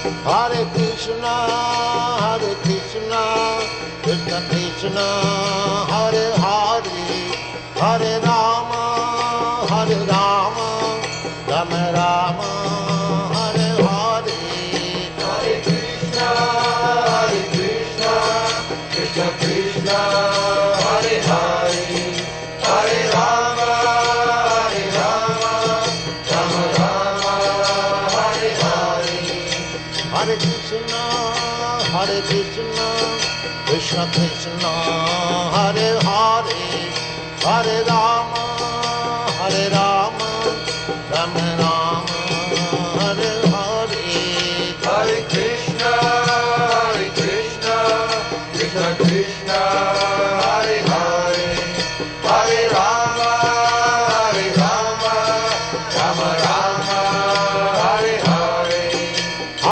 Hare Krishna, Krishna Krishna, Hare Hare, Hare Rama, Rama Rama, Hare Hare. Hare Krishna, Krishna Krishna, Hare Hare, Hare Rama, Rama Rama, Hare Hare. Hare Krishna, Krishna Krishna, Hare Hare, Hare Rama, Rama